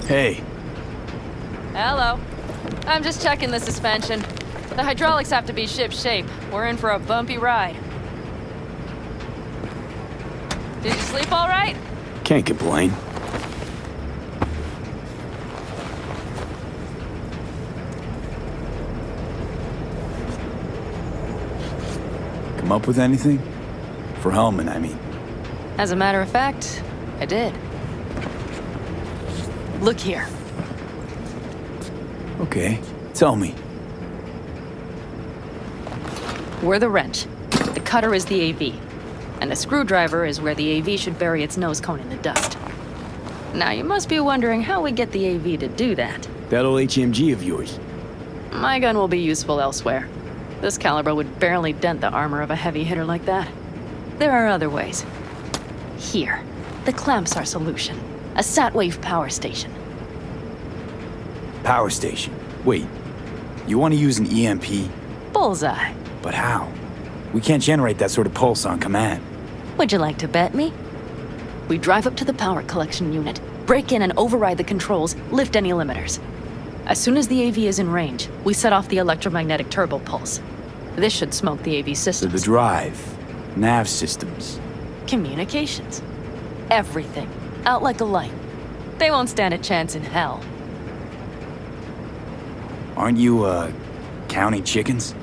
Hey. Hello. I'm just checking the suspension. The hydraulics have to be ship-shape. We're in for a bumpy ride. Did you sleep all right? Can't complain. Come up with anything? For Hellman, I mean. As a matter of fact, I did. Look here. Okay, tell me. We're the wrench. The cutter is the AV. And the screwdriver is where the AV should bury its nose cone in the dust. Now you must be wondering how we get the AV to do that. That old HMG of yours. My gun will be useful elsewhere. This caliber would barely dent the armor of a heavy hitter like that. There are other ways. Here, the clamps are solution. A Satwave power station. Power station. Wait, you want to use an EMP? Bullseye. But how? We can't generate that sort of pulse on command. Would you like to bet me? We drive up to the power collection unit, break in and override the controls, lift any limiters. As soon as the AV is in range, we set off the electromagnetic turbo pulse. This should smoke the AV So systems. the drive, nav systems. Communications. Everything. Out like a light. They won't stand a chance in hell. Aren't you, counting chickens?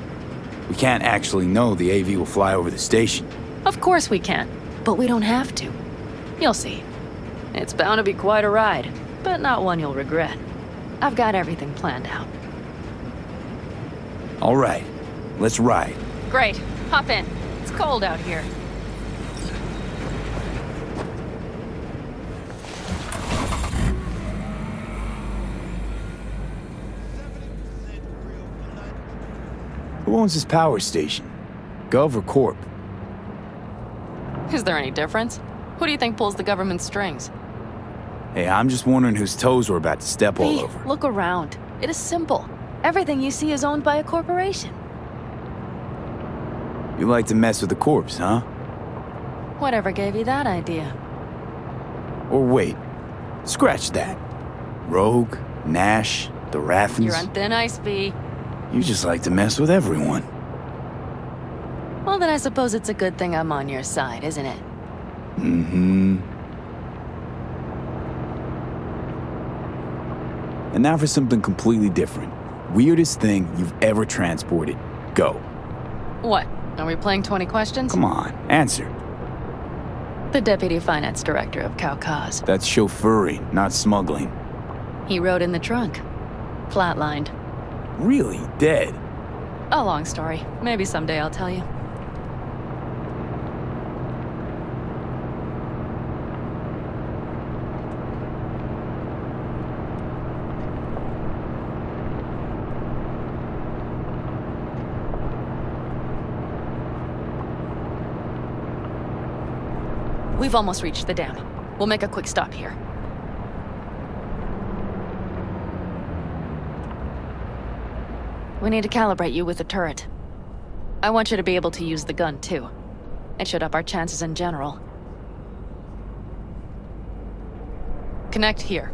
We can't actually know the AV will fly over the station. Of course we can, but we don't have to. You'll see. It's bound to be quite a ride, but not one you'll regret. I've got everything planned out. All right, let's ride. Great. Hop in. It's cold out here. Who owns this power station? Gov or Corp? Is there any difference? Who do you think pulls the government's strings? Hey, I'm just wondering whose toes we're about to step all Hey, over. look around. It is simple. Everything you see is owned by a corporation. You like to mess with the corpse, huh? Whatever gave you that idea? Or wait, scratch that. Rogue, Nash, the Raffins. You're on thin ice, V. You just like to mess with everyone. Well, then I suppose it's a good thing I'm on your side, isn't it? Mm-hmm. And now for something completely different. Weirdest thing you've ever transported. Go. What? Are we playing 20 questions? Come on, answer. The Deputy Finance Director of Kaukaz. That's chauffeuring, not smuggling. He rode in the trunk. Flatlined. Really? Dead? A long story. Maybe someday I'll tell you. We've almost reached the dam. We'll make a quick stop here. We need to calibrate you with the turret. I want you to be able to use the gun, too. It should up our chances in general. Connect here.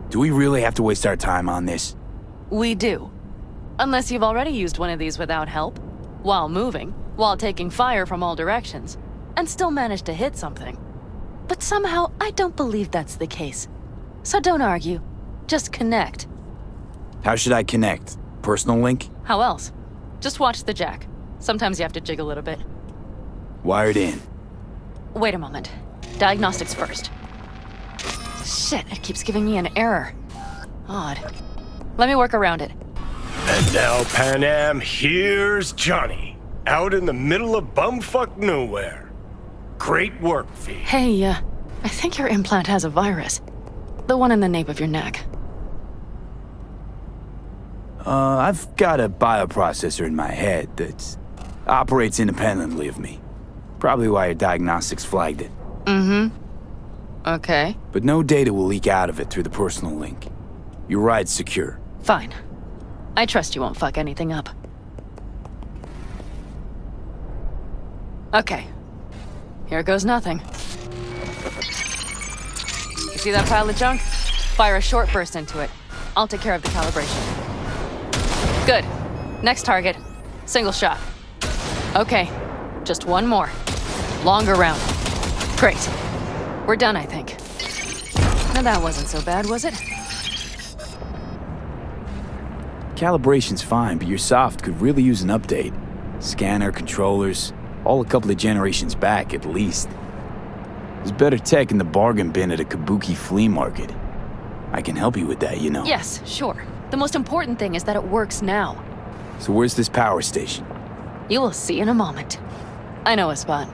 Do we really have to waste our time on this? We do. Unless you've already used one of these without help, while moving, while taking fire from all directions, and still managed to hit something. But somehow, I don't believe that's the case. So don't argue. Just connect. How should I connect? Personal link? How else? Just watch the jack. Sometimes you have to jig a little bit. Wired in. Wait a moment. Diagnostics first. Shit, it keeps giving me an error. Odd. Let me work around it. And now, Pan Am, here's Johnny. Out in the middle of bumfuck nowhere. Great work, V. Hey, I think your implant has a virus. The one in the nape of your neck. I've got a bioprocessor in my head that operates independently of me. Probably why your diagnostics flagged it. Mm-hmm. Okay. But no data will leak out of it through the personal link. Your ride's secure. Fine. I trust you won't fuck anything up. Okay. Here goes nothing. You see that pile of junk? Fire a short burst into it. I'll take care of the calibration. Good. Next target. Single shot. Okay, just one more. Longer round. Great. We're done, I think. Now that wasn't so bad, was it? Calibration's fine, but your soft could really use an update. Scanner, controllers, all a couple of generations back at least. There's better tech in the bargain bin at a kabuki flea market. I can help you with that, you know. Yes, sure. The most important thing is that it works now. So where's this power station? You will see in a moment. I know a spot.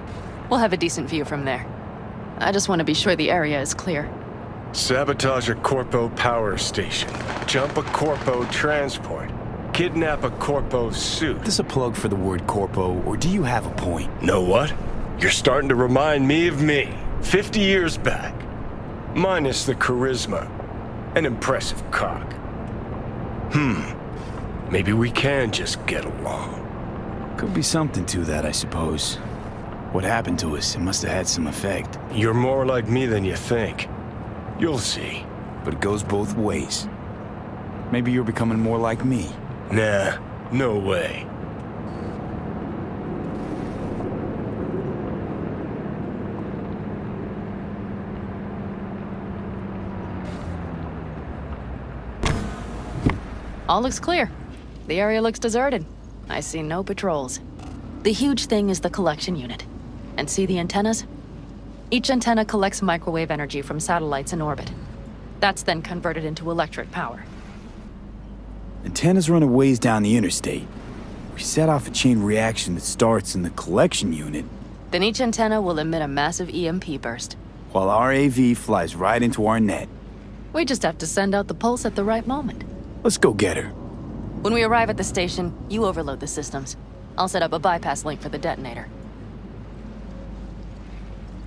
We'll have a decent view from there. I just want to be sure the area is clear. Sabotage a Corpo power station. Jump a Corpo transport. Kidnap a Corpo suit. Is this a plug for the word corpo, or do you have a point? Know what? You're starting to remind me of me, 50 years back. Minus the charisma. An impressive cock. Maybe we can just get along. Could be something to that, I suppose. What happened to us? It must have had some effect. You're more like me than you think. You'll see. But it goes both ways. Maybe you're becoming more like me. Nah, no way. All looks clear. The area looks deserted. I see no patrols. The huge thing is the collection unit. And see the antennas? Each antenna collects microwave energy from satellites in orbit. That's then converted into electric power. Antennas run a ways down the interstate. We set off a chain reaction that starts in the collection unit, Then each antenna will emit a massive EMP burst. while our AV flies right into our net. We just have to send out the pulse at the right moment. Let's go get her. When we arrive at the station, you overload the systems. I'll set up a bypass link for the detonator.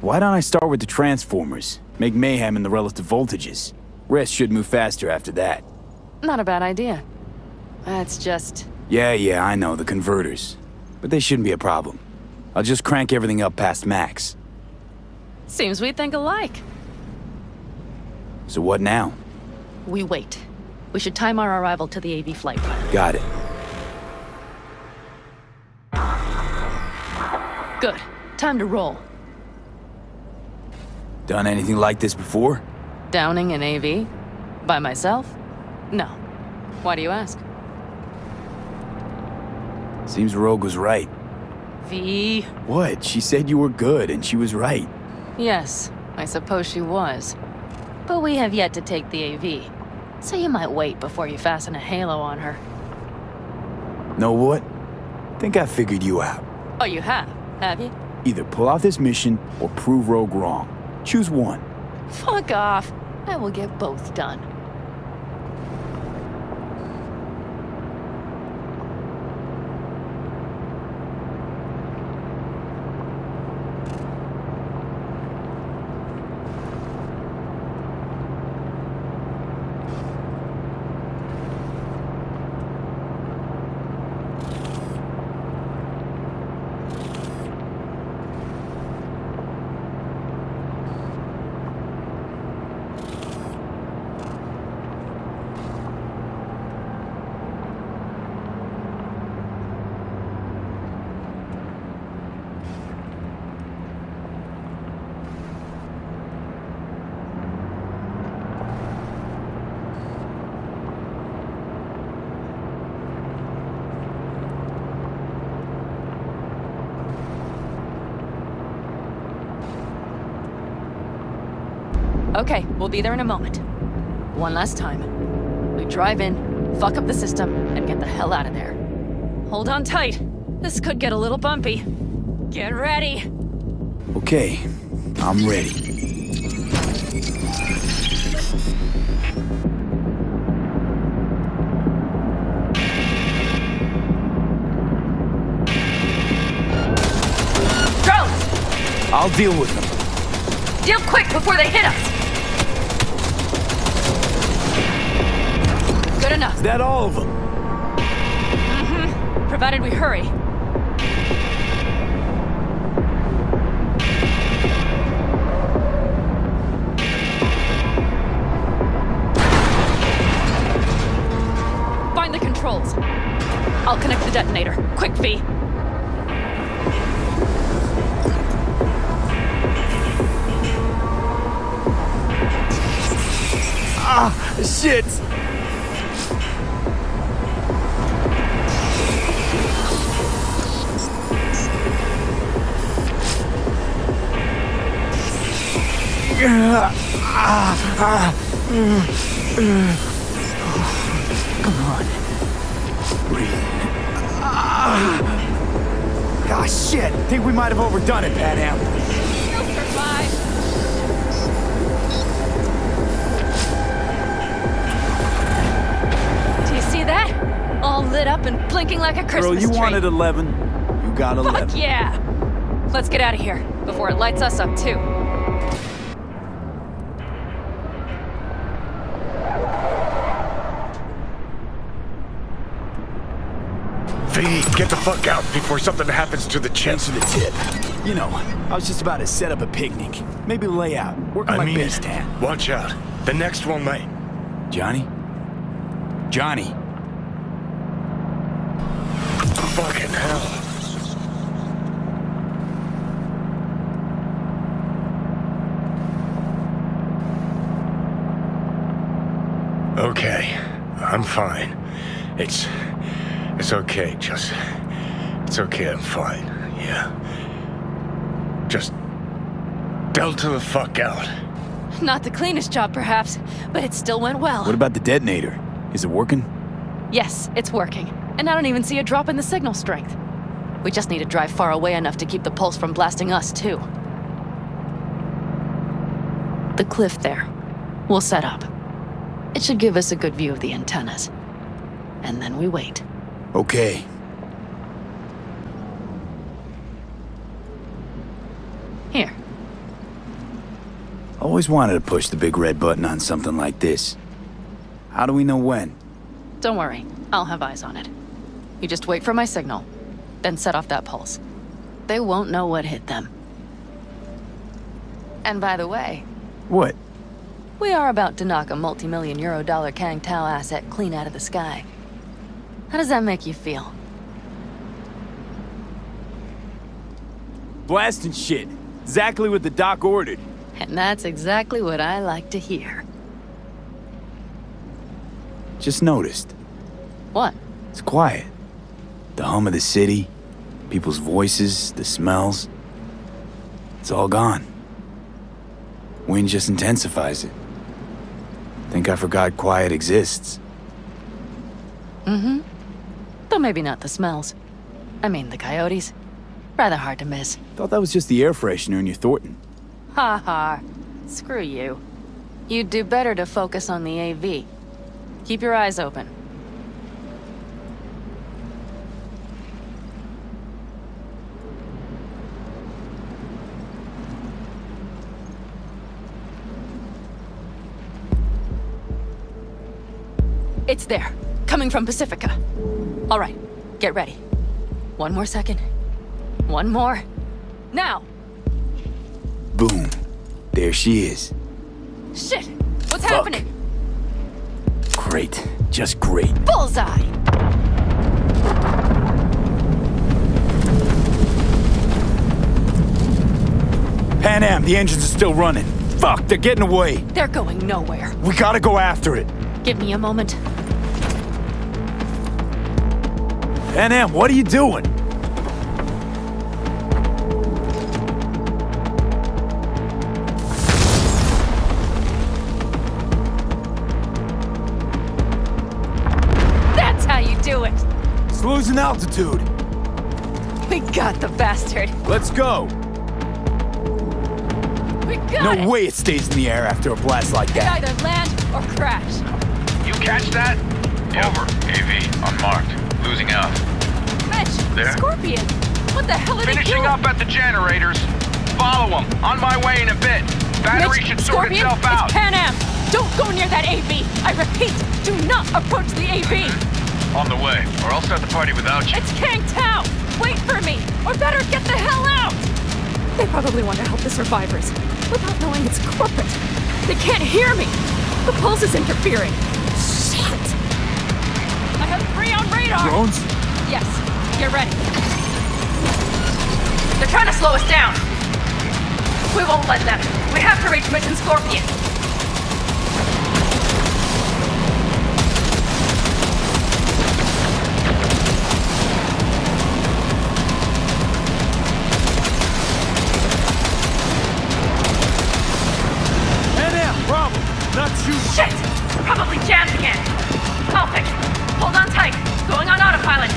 Why don't I start with the transformers? Make mayhem in the relative voltages. Rest should move faster after that. Not a bad idea. That's just... Yeah, I know, the converters. But they shouldn't be a problem. I'll just crank everything up past max. Seems we think alike. So what now? We wait. We should time our arrival to the AV flight plan. Got it. Good. Time to roll. Done anything like this before? Downing an AV? By myself? No. Why do you ask? Seems Rogue was right. V... What? She said you were good, and she was right. Yes, I suppose she was. But we have yet to take the AV. So you might wait before you fasten a halo on her. Know what? Think I figured you out. Oh, you have you? Either pull off this mission, or prove Rogue wrong. Choose one. Fuck off. I will get both done. Okay, we'll be there in a moment. One last time. We drive in, fuck up the system, and get the hell out of there. Hold on tight. This could get a little bumpy. Get ready. Okay, I'm ready. Drones! I'll deal with them. Deal quick before they hit us! Good enough. Is that all of them? Provided we hurry. the detonator. Quick, V. Ah, shit! Come on. Breathe. Ah, shit! Think we might have overdone it, Pan Am. You'll survive. Do you see that? All lit up and blinking like a Christmas Girl, you tree. wanted 11. You got 11. Fuck yeah! Let's get out of here before it lights us up too. V, get the fuck out before something happens to the chip. Thanks for the tip. You know, I was just about to set up a picnic. Maybe lay out. Work on my base tan. Watch out. The next one might. Johnny? Johnny! Fucking hell. Okay, I'm fine. It's okay, just... It's okay, I'm fine, yeah. Just... Delta the fuck out. Not the cleanest job, perhaps, but it still went well. What about the detonator? Is it working? Yes, it's working. And I don't even see a drop in the signal strength. We just need to drive far away enough to keep the pulse from blasting us, too. The cliff there. We'll set up. It should give us a good view of the antennas. And then we wait. Okay. Here. Always wanted to push the big red button on something like this. How do we know when? Don't worry. I'll have eyes on it. You just wait for my signal. Then set off that pulse. They won't know what hit them. And by the way, What? we are about to knock a multi-million euro dollar Kang Tao asset clean out of the sky. How does that make you feel? Blasting shit. Exactly what the doc ordered. And that's exactly what I like to hear. Just noticed. What? It's quiet. The hum of the city, people's voices, the smells. It's all gone. Wind just intensifies it. Think I forgot quiet exists. Mm-hmm. Though maybe not the smells. I mean, the coyotes. Rather hard to miss. Thought that was just the air freshener in your Thornton. Ha ha. Screw you. You'd do better to focus on the AV. Keep your eyes open. It's there, coming from Pacifica. All right, get ready. One more second. One more. Now! Boom. There she is. Shit! What's Fuck. happening? Great. Just great. Bullseye! Pan Am, the engines are still running. Fuck, they're getting away. They're going nowhere. We gotta go after it. Give me a moment. Pan Am, what are you doing? That's how you do it! It's losing altitude. We got the bastard. Let's go. We got it! No way it stays in the air after a blast like They that. either land or crash. You catch that? Over. AV, unmarked. Losing out. Mitch, There? Scorpion! What the hell are they Finishing doing? up at the generators. Follow them. On my way in a bit. Battery Mitch, should sort Scorpion, itself out. it's Pan Am! Don't go near that AV! I repeat, do not approach the AV! On the way, or I'll start the party without you. It's Kang Tao! Wait for me! Or better, get the hell out! They probably want to help the survivors, without knowing it's corporate. They can't hear me! The pulse is interfering. Shit! I have 3 on radar! Drones? Yes. Get ready. They're trying to slow us down. We won't let them. We have to reach Mission Scorpion. Problem! Not shooting! Shit! Probably jammed again. I'll fix it. Hold on tight. Going on autopilot.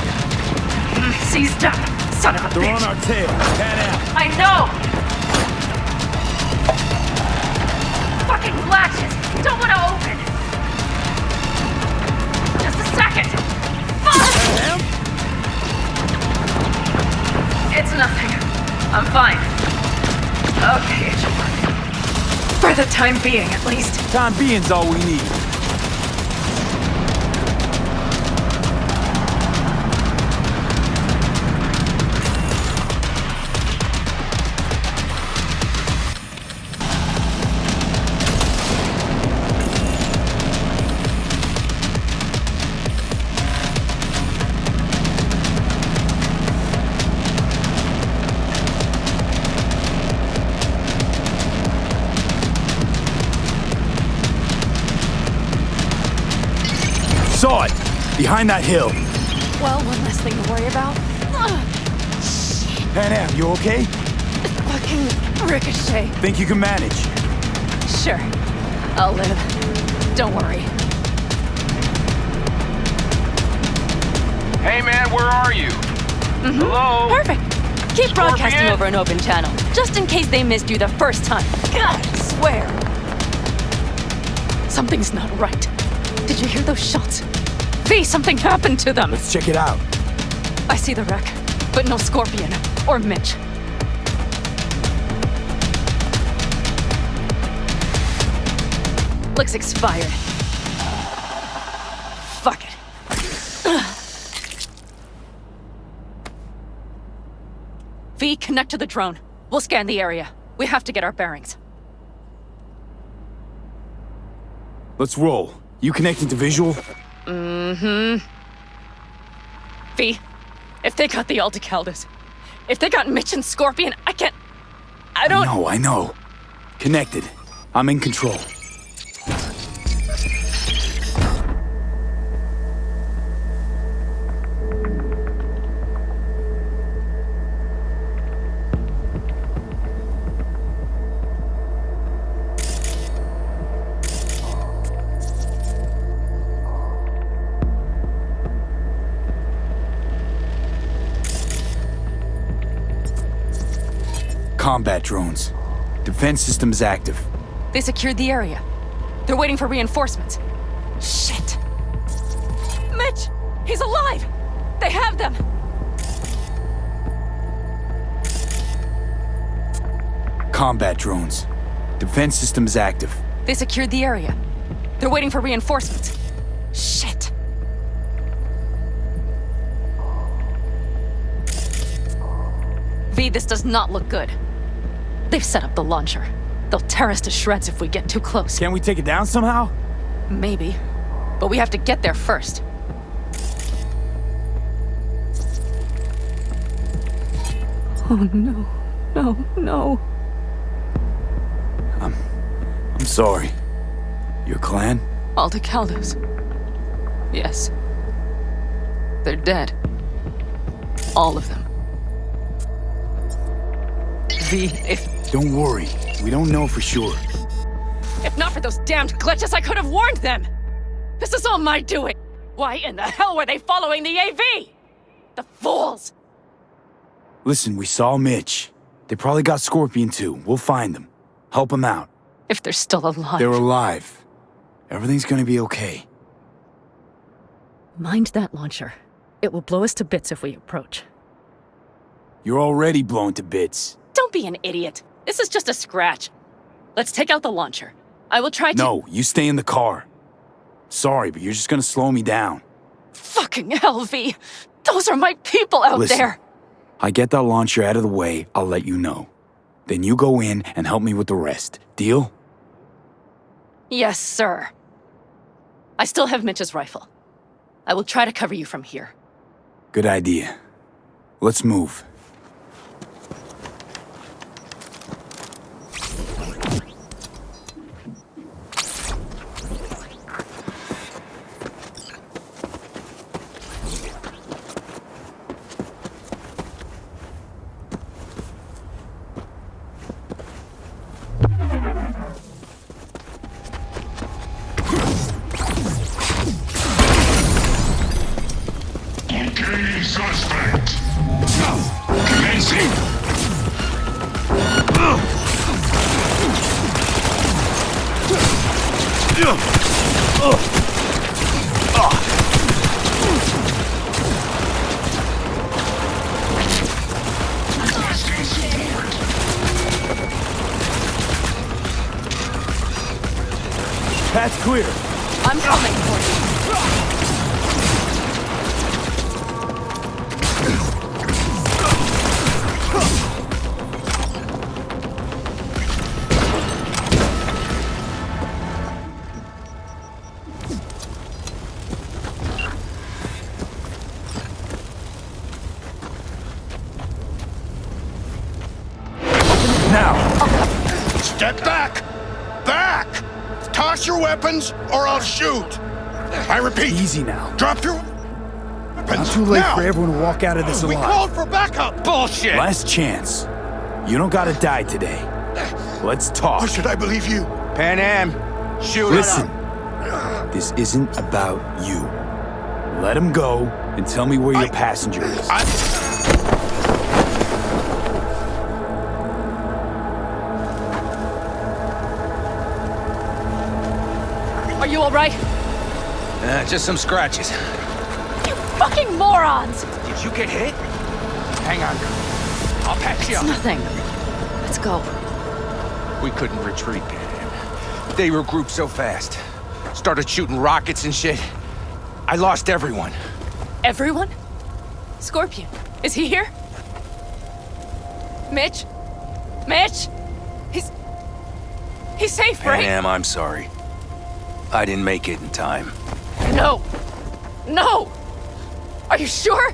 Seized up. Son of a They're bitch. on our tail. Pan out. I know! Fucking latches! Don't want to open! Just a second! Fuck! It's nothing. I'm fine. Okay, it should work. For the time being, at least. Time being's all we need. Saw it! Behind that hill. Well, one less thing to worry about. Pan out, you okay? Fucking ricochet. Think you can manage? Sure. I'll live. Don't worry. Hey man, where are you? Hello? Perfect. Keep broadcasting Scorpion? over an open channel, just in case they missed you the first time. God, I swear. Something's not right. Did you hear those shots? V, something happened to them. Let's check it out. I see the wreck, but no Scorpion or Mitch. Looks expired. Fuck it. V, connect to the drone. We'll scan the area. We have to get our bearings. Let's roll. You connecting to visual? V, if they got the Aldecaldos, if they got Mitch and Scorpion, I don't... I know. Connected. I'm in control. Combat drones. Defense systems active. They secured the area. They're waiting for reinforcements. Shit. Mitch! He's alive! They have them! Combat drones. Defense systems active. They secured the area. They're waiting for reinforcements. Shit. V, this does not look good. They've set up the launcher. They'll tear us to shreds if we get too close. Can we take it down somehow? Maybe. But we have to get there first. Oh no. No, no. I'm sorry. Your clan? Aldecaldos. Yes. They're dead. All of them. V, if Don't worry. We don't know for sure. not for those damned glitches, I could have warned them! This is all my doing! Why in the hell were they following the AV? The fools! Listen, we saw Mitch. They probably got Scorpion too. We'll find them. Help them out. If they're still alive. They're alive. Everything's gonna be okay. Mind that launcher. It will blow us to bits if we approach. You're already blown to bits. Don't be an idiot. This is just a scratch. Let's take out the launcher. I will try to- No, you stay in the car. Sorry, but you're just gonna slow me down. Fucking hell, V! Those are my people out Listen, there! I get that launcher out of the way, I'll let you know. Then you go in and help me with the rest. Deal? Yes, sir. I still have Mitch's rifle. I will try to cover you from here. Good idea. Let's move. Suspect. Commencing. Path's clear. I'm coming for you. Step back! Back! Toss your weapons, or I'll shoot! I repeat, Easy now. drop your Not weapons too late now! for everyone to walk out of this We alive. called for backup! Bullshit! Last chance. You don't gotta die today. Let's Or talk. should I believe you? Pan Am, shoot Listen. This isn't about you. Let him go and tell me where your passenger is. Are you alright? Just some scratches. You fucking morons! Did you get hit? Hang on. I'll patch you It's up. nothing. Let's go. We couldn't retreat, Pan Am. They regrouped so fast. Started shooting rockets and shit. I lost everyone. Everyone? Scorpion, is he here? Mitch? Mitch? He's safe, Pan right? Am, I'm sorry. I didn't make it in time. No! No! Are you sure?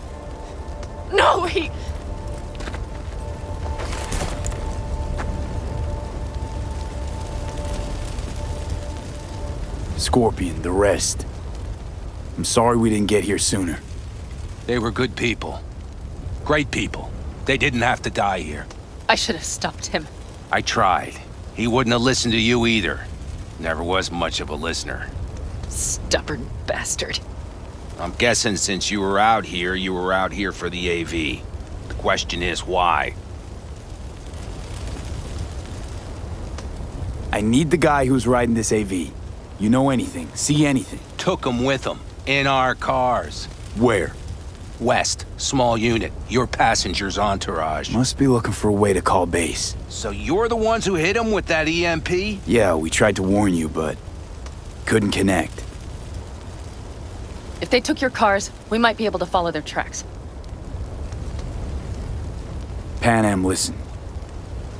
No, he... Scorpion, the rest. I'm sorry we didn't get here sooner. They were good people. Great people. They didn't have to die here. I should have stopped him. I tried. He wouldn't have listened to you either. Never was much of a listener. Stubborn bastard. I'm guessing since you were out here for the AV. The question is why? I need the guy who's riding this AV. You know anything, see anything. Took him with him. In our cars. Where? West, small unit. Your passenger's entourage. Must be looking for a way to call base. So you're the ones who hit him with that EMP? Yeah, we tried to warn you, but couldn't connect. If they took your cars, we might be able to follow their tracks. Pan Am, listen.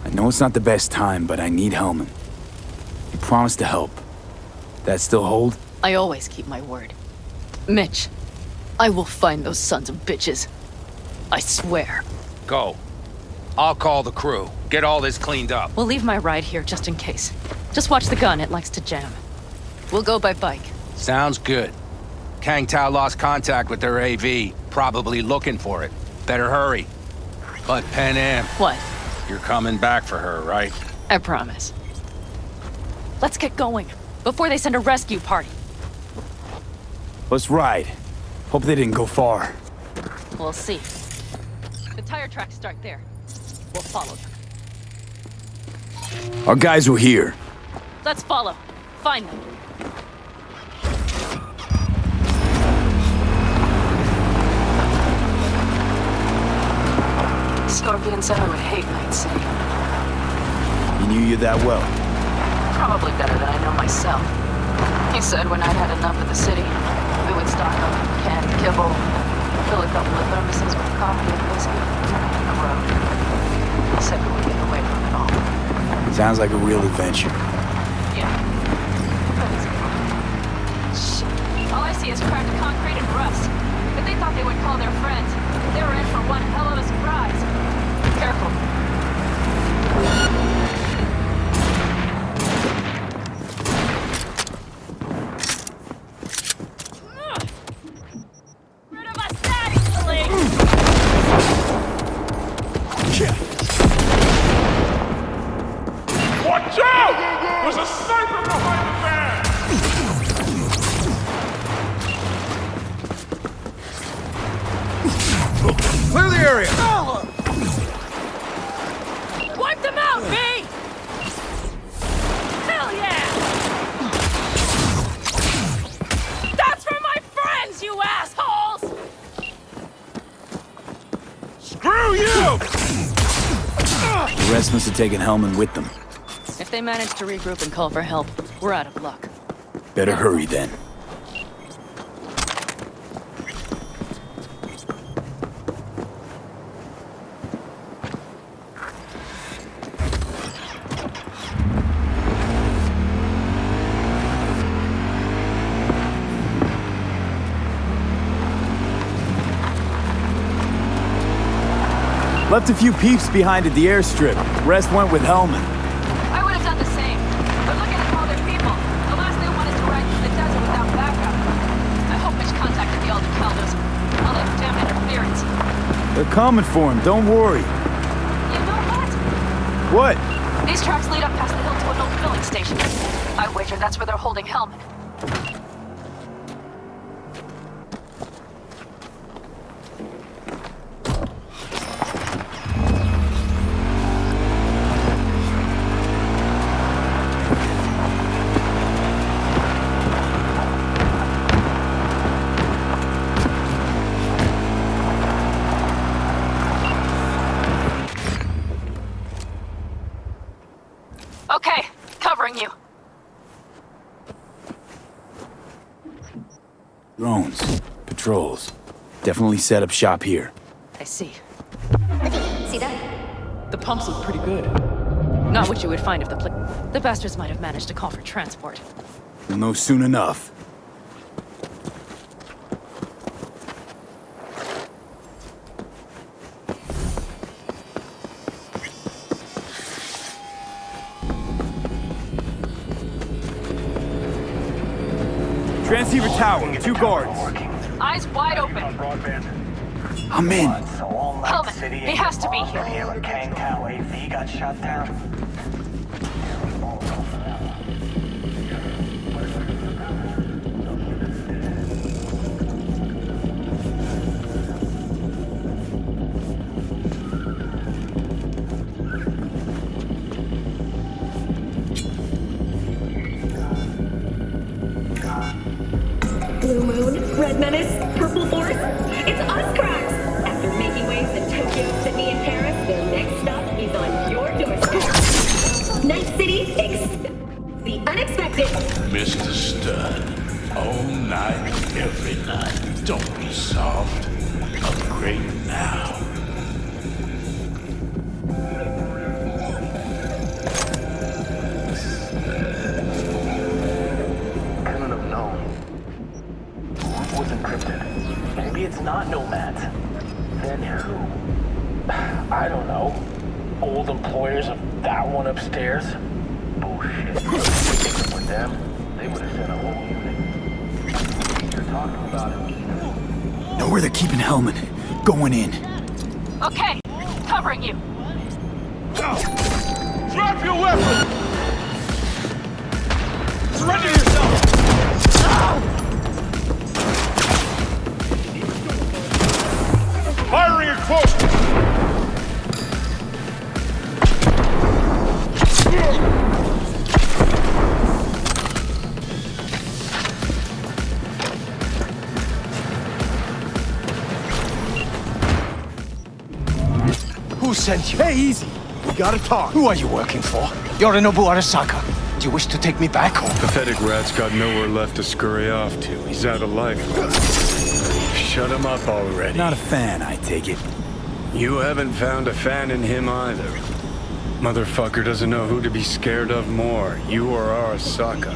I know it's not the best time, but I need Hellman. You promised to help. That still hold? I always keep my word. Mitch, I will find those sons of bitches. I swear. Go. I'll call the crew. Get all this cleaned up. We'll leave my ride here just in case. Just watch the gun, it likes to jam. We'll go by bike. Sounds good. Kang Tao lost contact with their AV. Probably looking for it. Better hurry. But Pan Am, What? you're coming back for her, right? I promise. Let's get going, before they send a rescue party. Let's ride. Hope they didn't go far. We'll see. The tire tracks start there. We'll follow them. Our guys were here. Let's follow. Find them. Scorpion said I would hate Night City. He knew you that well. Probably better than I know myself. He said when I'd had enough of the city, we would stock up on canned kibble, fill a couple of thermoses with coffee and whiskey, and hit the road. He said we would get away from it all. Sounds like a real adventure. Yeah. But it's shit. All I see is cracked concrete and rust. If they thought they would call their friends, they were in for one hell of a Clear the area! Wipe them out, V! Hell yeah! That's for my friends, you assholes! Screw you! The rest must have taken Hellman with them. If they manage to regroup and call for help, we're out of luck. Better hurry then. Left a few peeps behind at the airstrip. Rest went with Hellman. I would have done the same. But look at all their people. The last they want is to ride through the desert without backup. I hope Mitch contacted the Alden Caldos. All that damn interference. They're coming for him, don't worry. You know what? What? These tracks lead up past the hill to an old filling station. I wager that's where they're holding Hellman. Okay, covering you. Drones. Patrols. Definitely set up shop here. I see. See that? The pumps look pretty good. Not what you would find if the bastards might have managed to call for transport. We'll know soon enough. Transceiver tower, 2 guards. Eyes wide open. I'm in. Hellman, he has to be here. AV got shot down. Blue Moon, Red Menace, Purple Force. It's us, cracks! After making waves in Tokyo, Sydney, and Paris, their next stop is on your doorstep. Night City, the unexpected. Mr. Stern, all night, every night. Don't be soft. Upgrade now. Couldn't have known. What was encrypted? Maybe it's not Nomads. Then who? I don't know. Old employers of that one upstairs? Bullshit. If it were them, they would have sent a whole unit. You're talking about it either. Know where they're keeping Hellman. Going in. Okay, covering you. Drop your weapon! Surrender yourself! Firing at close! Who sent you? Hey, easy. We gotta talk. Who are you working for? Yorinobu Arasaka. Do you wish to take me back home? Pathetic rat's got nowhere left to scurry off to. He's out of life. Shut him up already. Not a fan, I take it. You haven't found a fan in him either. Motherfucker doesn't know who to be scared of more, you or Arasaka.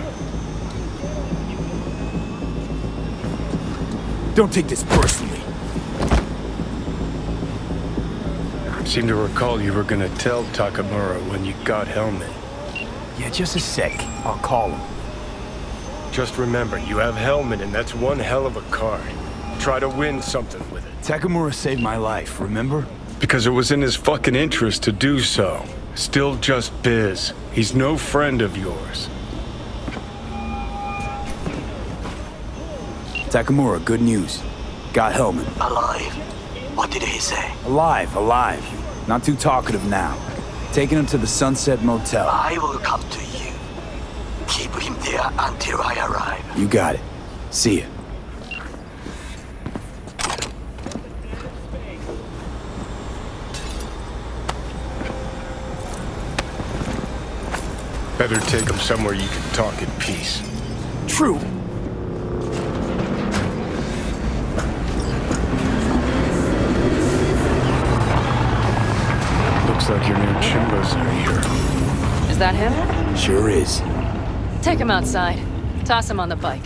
Don't take this personally. Seem to recall you were gonna tell Takamura when you got Hellman. Yeah, just a sec. I'll call him. Just remember, you have Hellman and that's one hell of a card. Try to win something with it. Takamura saved my life, remember? Because it was in his fucking interest to do so. Still just biz. He's no friend of yours. Takamura, good news. Got Hellman. Alive. What did he say? Alive, alive. Not too talkative now. Taking him to the Sunset Motel. I will come to you. Keep him there until I arrive. You got it. See ya. Better take him somewhere you can talk in peace. True. Looks like your new Chimbas are here. Is that him? Sure is. Take him outside. Toss him on the bike.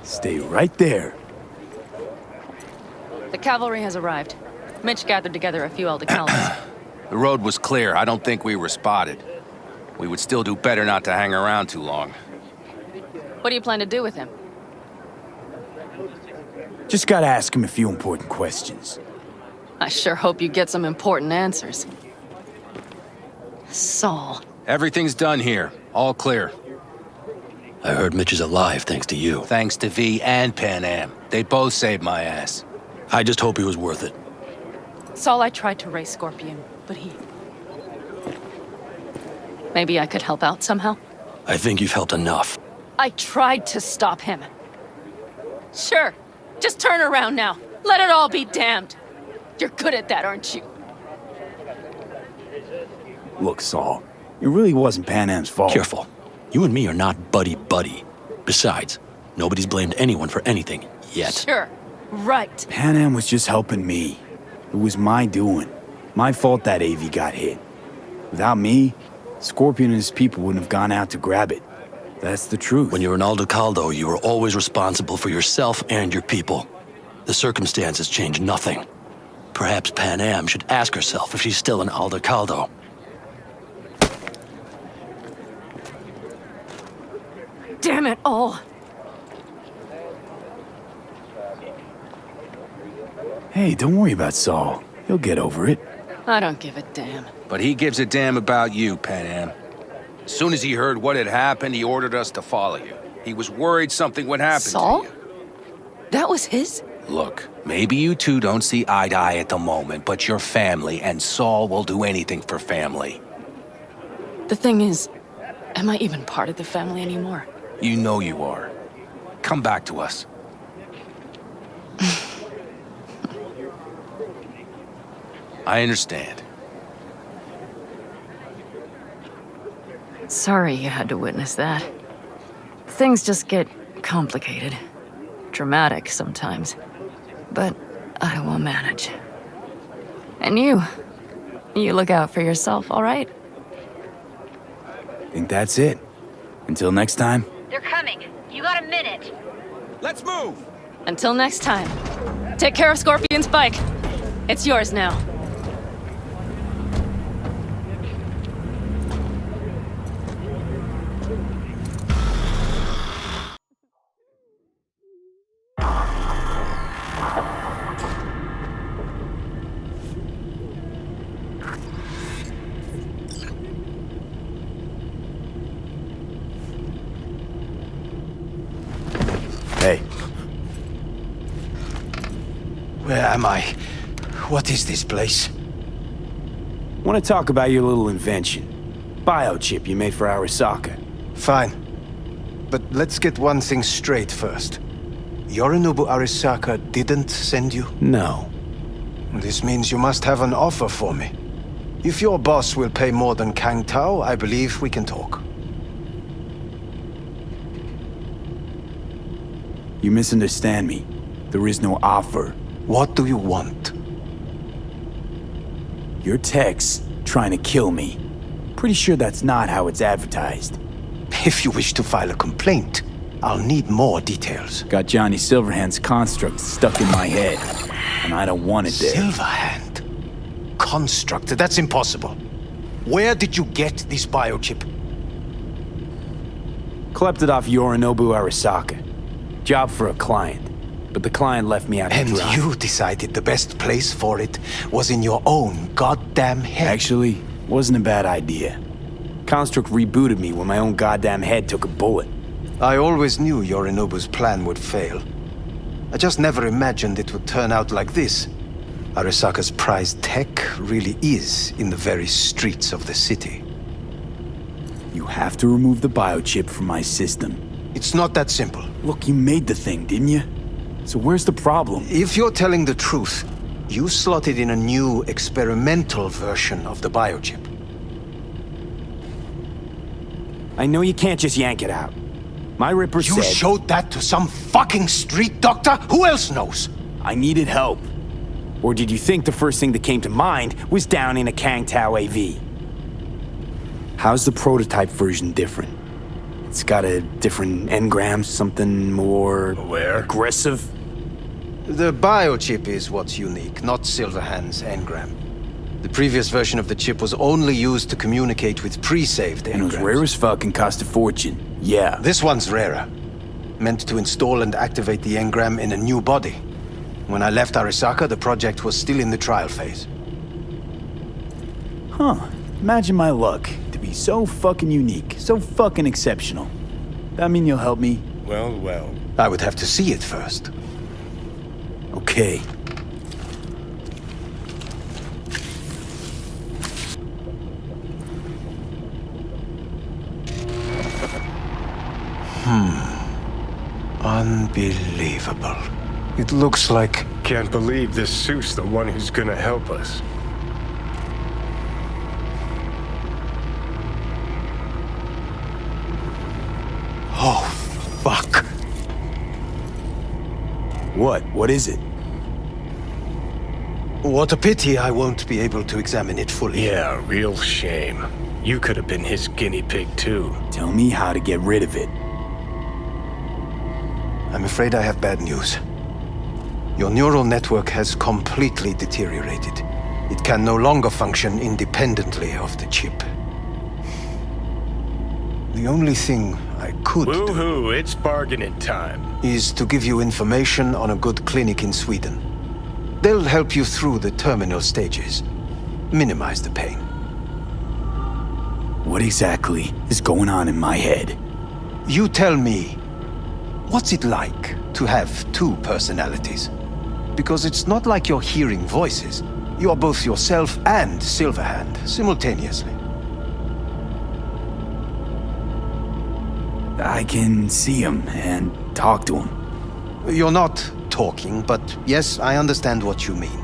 Stay right there. The cavalry has arrived. Mitch gathered together a few Aldecaldos. The road was clear. I don't think we were spotted. We would still do better not to hang around too long. What do you plan to do with him? Just gotta ask him a few important questions. I sure hope you get some important answers. Saul. Everything's done here. All clear. I heard Mitch is alive thanks to you. Thanks to V and Pan Am. They both saved my ass. I just hope he was worth it. Saul, I tried to race Scorpion, but he... Maybe I could help out somehow? I think you've helped enough. I tried to stop him. Sure. Just turn around now. Let it all be damned. You're good at that, aren't you? Look, Saul, it really wasn't Pan Am's fault. Careful. You and me are not buddy-buddy. Besides, nobody's blamed anyone for anything, yet. Sure. Right. Pan Am was just helping me. It was my doing. My fault that AV got hit. Without me, Scorpion and his people wouldn't have gone out to grab it. That's the truth. When you're an Aldecaldo, you are always responsible for yourself and your people. The circumstances change nothing. Perhaps Pan Am should ask herself if she's still an Aldecaldo. Damn it all. Hey, don't worry about Saul. He'll get over it. I don't give a damn. But he gives a damn about you, Pan Am. As soon as he heard what had happened, he ordered us to follow you. He was worried something would happen Saul? to you. That was his? Look, maybe you two don't see eye to eye at the moment, but you're family, and Saul will do anything for family. The thing is, am I even part of the family anymore? You know you are. Come back to us. I understand. Sorry you had to witness that. Things just get complicated. Dramatic sometimes. But I will manage. And you look out for yourself, all right? Think that's it. Until next time. They're coming. You got a minute. Let's move! Until next time. Take care of Scorpion's bike. It's yours now. Hey, Where am I? What is this place? want to talk about your little invention. Biochip you made for Arasaka. Fine. But let's get one thing straight first. Yorinobu Arasaka didn't send you? No. This means you must have an offer for me. If your boss will pay more than Kang Tao, I believe we can talk. You misunderstand me. There is no offer. What do you want? Your text trying to kill me. Pretty sure that's not how it's advertised. If you wish to file a complaint, I'll need more details. Got Johnny Silverhand's construct stuck in my head, and I don't want it there. Silverhand? Construct? That's impossible. Where did you get this biochip? Klept it off Yorinobu Arasaka. Job for a client. But the client left me out to And dry. you decided the best place for it was in your own goddamn head. Actually, wasn't a bad idea. Construct rebooted me when my own goddamn head took a bullet. I always knew Yorinobu's plan would fail. I just never imagined it would turn out like this. Arisaka's prized tech really is in the very streets of the city. You have to remove the biochip from my system. It's not that simple. Look, you made the thing, didn't you? So where's the problem? If you're telling the truth, you slotted in a new experimental version of the biochip. I know you can't just yank it out. My Ripper said... You showed that to some fucking street doctor? Who else knows? I needed help. Or did you think the first thing that came to mind was down in a Kangtao AV? How's the prototype version different? It's got a different engram, something more... aggressive? The biochip is what's unique, not Silverhand's engram. The previous version of the chip was only used to communicate with pre-saved engrams. And it was rare as fuck and cost a fortune. Yeah. This one's rarer. Meant to install and activate the engram in a new body. When I left Arisaka, the project was still in the trial phase. Huh. Imagine my luck. To be so fucking unique, so fucking exceptional. That mean you'll help me? Well, well. I would have to see it first. Okay. Unbelievable. It looks like... Can't believe this suit's the one who's gonna help us. Oh, fuck. What? What is it? What a pity I won't be able to examine it fully. Yeah, real shame. You could have been his guinea pig too. Tell me how to get rid of it. I'm afraid I have bad news. Your neural network has completely deteriorated. It can no longer function independently of the chip. The only thing I could Woo-hoo, it's bargaining time. is to give you information on a good clinic in Sweden. They'll help you through the terminal stages. Minimize the pain. What exactly is going on in my head? You tell me, what's it like to have two personalities? Because it's not like you're hearing voices. You're both yourself and Silverhand simultaneously. I can see him and talk to him. You're not talking, but yes, I understand what you mean.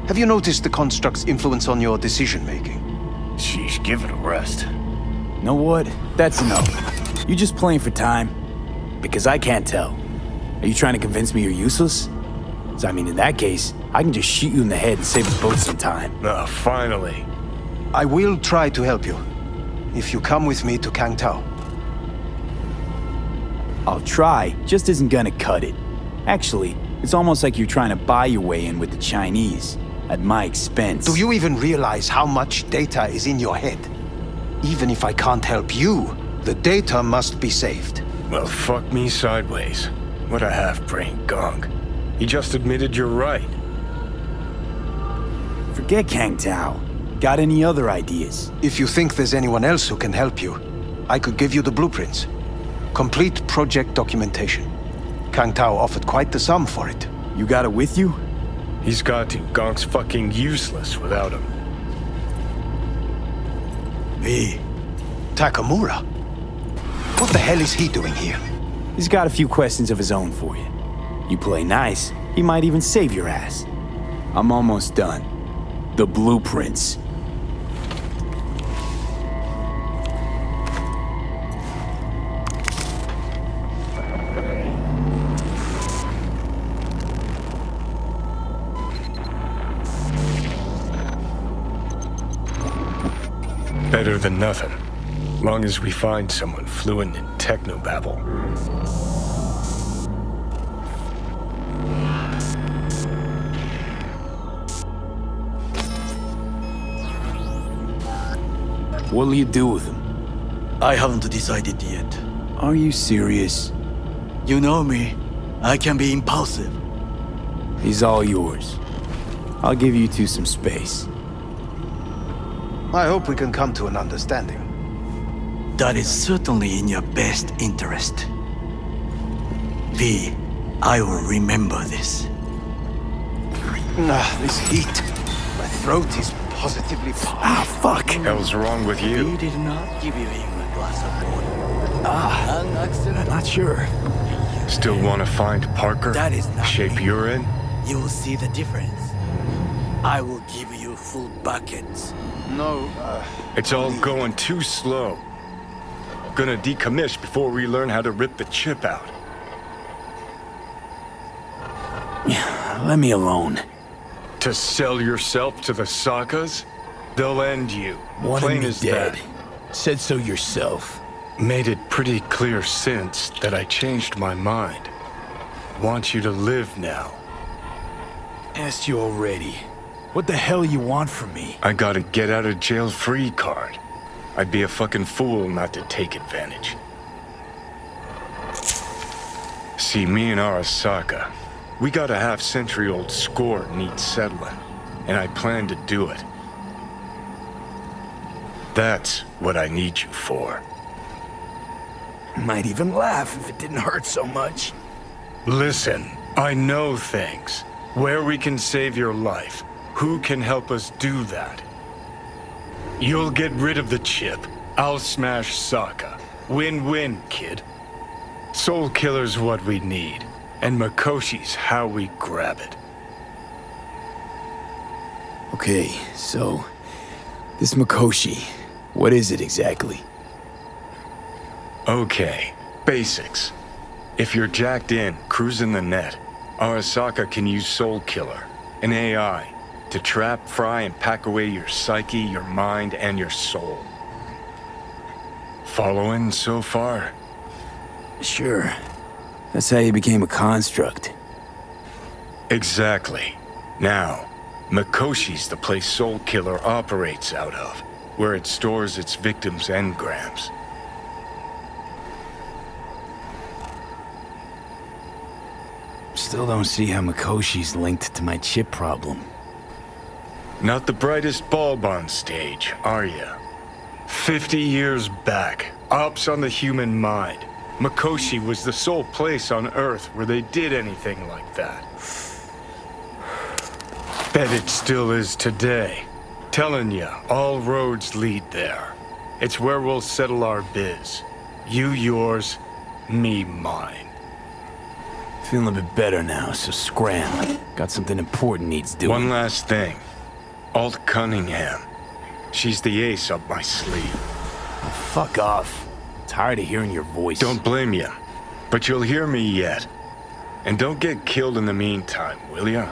Have you noticed the construct's influence on your decision-making? Sheesh, give it a rest. Know what? That's enough. You just playing for time? Because I can't tell. Are you trying to convince me you're useless? I mean, in that case, I can just shoot you in the head and save us both some time. Ah, finally. I will try to help you, if you come with me to Kangtao. I'll try, just isn't gonna cut it. Actually, it's almost like you're trying to buy your way in with the Chinese, at my expense. Do you even realize how much data is in your head? Even if I can't help you, the data must be saved. Well, fuck me sideways. What a half-brained gonk. He just admitted you're right. Forget Kangtao. Got any other ideas? If you think there's anyone else who can help you, I could give you the blueprints. Complete project documentation. Kangtao offered quite the sum for it. You got it with you? He's got to. Gonk's fucking useless without him. Me? Takamura? What the hell is he doing here? He's got a few questions of his own for you. You play nice, he might even save your ass. I'm almost done. The blueprints. Better than nothing. Long as we find someone fluent in technobabble. What'll you do with him? I haven't decided yet. Are you serious? You know me. I can be impulsive. He's all yours. I'll give you two some space. I hope we can come to an understanding. That is certainly in your best interest. V, I will remember this. This heat. My throat is positively parched. Ah, fuck! Hell's wrong with you? We did not give you even a glass of water. I'm not sure. Still want to find Parker? That is not Shape me. you're in? You will see the difference. I will give you full buckets. No, It's all going too slow. Gonna decommiss before we learn how to rip the chip out. Let me alone. To sell yourself to the Sakas? They'll end you. Wanted Plain me as dead. that. Said so yourself. Made it pretty clear since that I changed my mind. Want you to live now. Asked you already. What the hell you want from me? I got a get out of jail free card. I'd be a fucking fool not to take advantage. See, me and Arasaka, we got a half-century-old score needs settling, and I plan to do it. That's what I need you for. Might even laugh if it didn't hurt so much. Listen, I know things. Where we can save your life. Who can help us do that? You'll get rid of the chip. I'll smash Saka. Win-win, kid. Soul Killer's what we need, and Makoshi's how we grab it. Okay, so... this Makoshi, what is it exactly? Okay, basics. If you're jacked in, cruising the net, Arasaka can use Soul Killer, an AI, to trap, fry, and pack away your psyche, your mind, and your soul. Following so far? Sure. That's how you became a construct. Exactly. Now, Makoshi's the place Soul Killer operates out of, where it stores its victims' engrams. Still don't see how Makoshi's linked to my chip problem. Not the brightest bulb on stage, are you? 50 years back, ops on the human mind. Makoshi was the sole place on Earth where they did anything like that. Bet it still is today. Telling ya, all roads lead there. It's where we'll settle our biz. You yours, me mine. Feeling a bit better now, so scram. Got something important needs doing. One last thing. Alt Cunningham. She's the ace up my sleeve. Oh, fuck off. Tired of hearing your voice. Don't blame you, but you'll hear me yet. And don't get killed in the meantime, will ya?